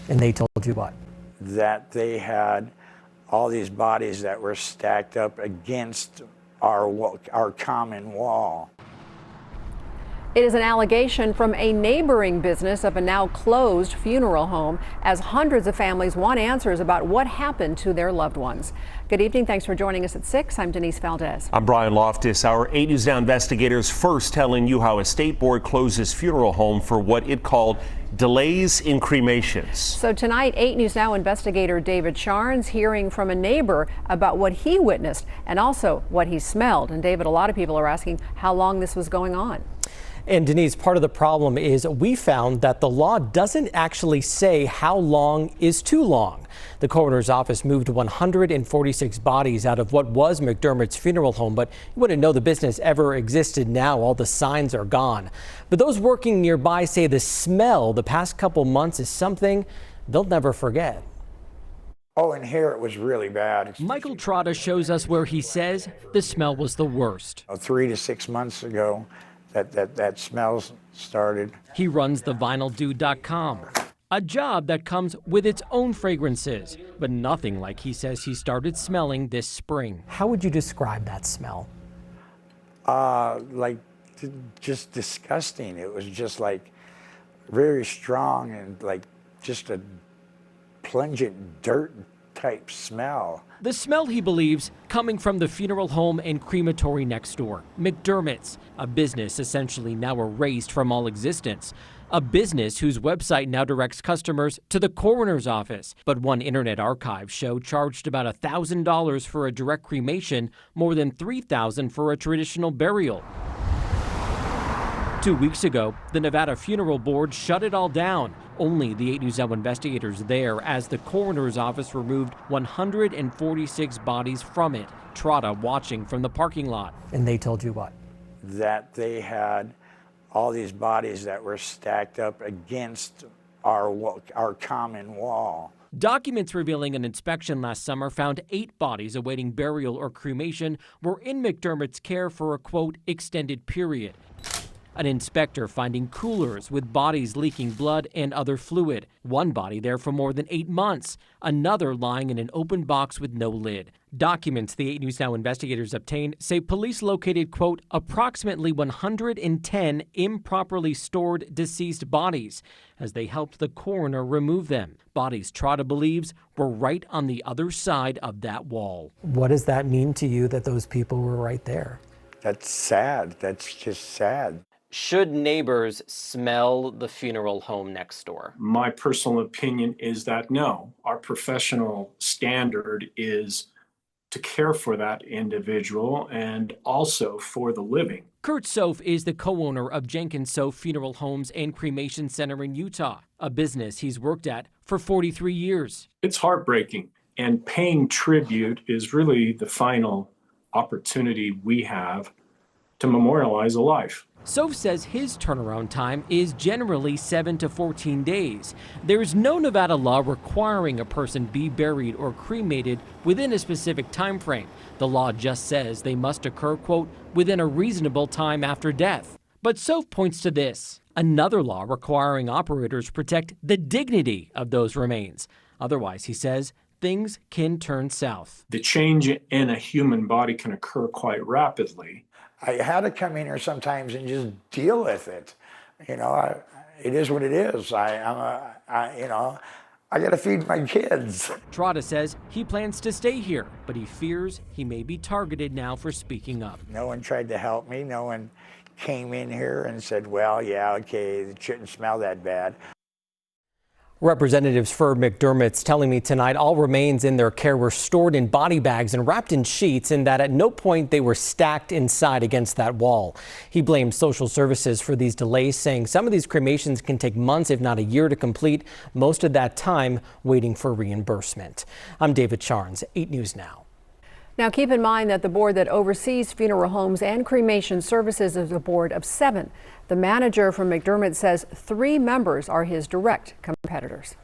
And they told you what? That they had all these bodies that were stacked up against our common wall. It is an allegation from a neighboring business of a now closed funeral home as hundreds of families want answers about what happened to their loved ones. Good evening. Thanks for joining us at 6. I'm Denise Valdez. I'm Brian Loftus. Our 8 News Now investigators first telling you how a state board closes funeral home for what it called delays in cremations. So tonight, 8 News Now investigator David Charnes hearing from a neighbor about what he witnessed and also what he smelled. And David, a lot of people are asking how long this was going on. And Denise, part of the problem is we found that the law doesn't actually say how long is too long. The coroner's office moved 146 bodies out of what was McDermott's funeral home, but you wouldn't know the business ever existed now. All the signs are gone. But those working nearby say the smell the past couple months is something they'll never forget. Oh, and here it was really bad. Michael Trotta shows us where he says the smell was the worst. 3 to 6 months ago, that smell started. He runs the vinyldude.com, a job that comes with its own fragrances, but nothing like he says he started smelling this spring. How would you describe that smell? Like just disgusting. It was just like very strong and like just a pungent dirt type smell. The smell, he believes, coming from the funeral home and crematory next door, McDermott's, a business essentially now erased from all existence. A business whose website now directs customers to the coroner's office. But one Internet Archive show charged about $1,000 for a direct cremation, more than $3,000 for a traditional burial. 2 weeks ago, the Nevada Funeral Board shut it all down. Only the 8 News Now investigators there as the coroner's office removed 146 bodies from it. Trotta watching from the parking lot. And they told you what? That they had all these bodies that were stacked up against our common wall. Documents revealing an inspection last summer found 8 bodies awaiting burial or cremation were in McDermott's care for a, quote, extended period. An inspector finding coolers with bodies leaking blood and other fluid. One body there for more than 8 months. Another lying in an open box with no lid. Documents the 8 News Now investigators obtained say police located, quote, approximately 110 improperly stored deceased bodies as they helped the coroner remove them. Bodies Trotta believes were right on the other side of that wall. What does that mean to you that those people were right there? That's sad. That's just sad. Should neighbors smell the funeral home next door? My personal opinion is that no. Our professional standard is to care for that individual and also for the living. Kurt Sof is the co-owner of Jenkins Sof Funeral Homes and Cremation Center in Utah, a business he's worked at for 43 years. It's heartbreaking, and paying tribute is really the final opportunity we have to memorialize a life. Sof says his turnaround time is generally 7 to 14 days. There's no Nevada law requiring a person be buried or cremated within a specific time frame. The law just says they must occur, quote, within a reasonable time after death. But Sof points to this, another law requiring operators protect the dignity of those remains. Otherwise, he says, things can turn south. The change in a human body can occur quite rapidly. I had to come in here sometimes and just deal with it. You know, it is what it is. I got to feed my kids. Trotta says he plans to stay here, but he fears he may be targeted now for speaking up. No one tried to help me. No one came in here and said, well, yeah, okay, it shouldn't smell that bad. Representatives for McDermott's telling me tonight all remains in their care were stored in body bags and wrapped in sheets, and that at no point they were stacked inside against that wall. He blames social services for these delays, saying some of these cremations can take months, if not a year, to complete, most of that time waiting for reimbursement. I'm David Charnes, 8 News Now. Now keep in mind that the board that oversees funeral homes and cremation services is a board of 7. The manager from McDermott says 3 members are his direct competitors.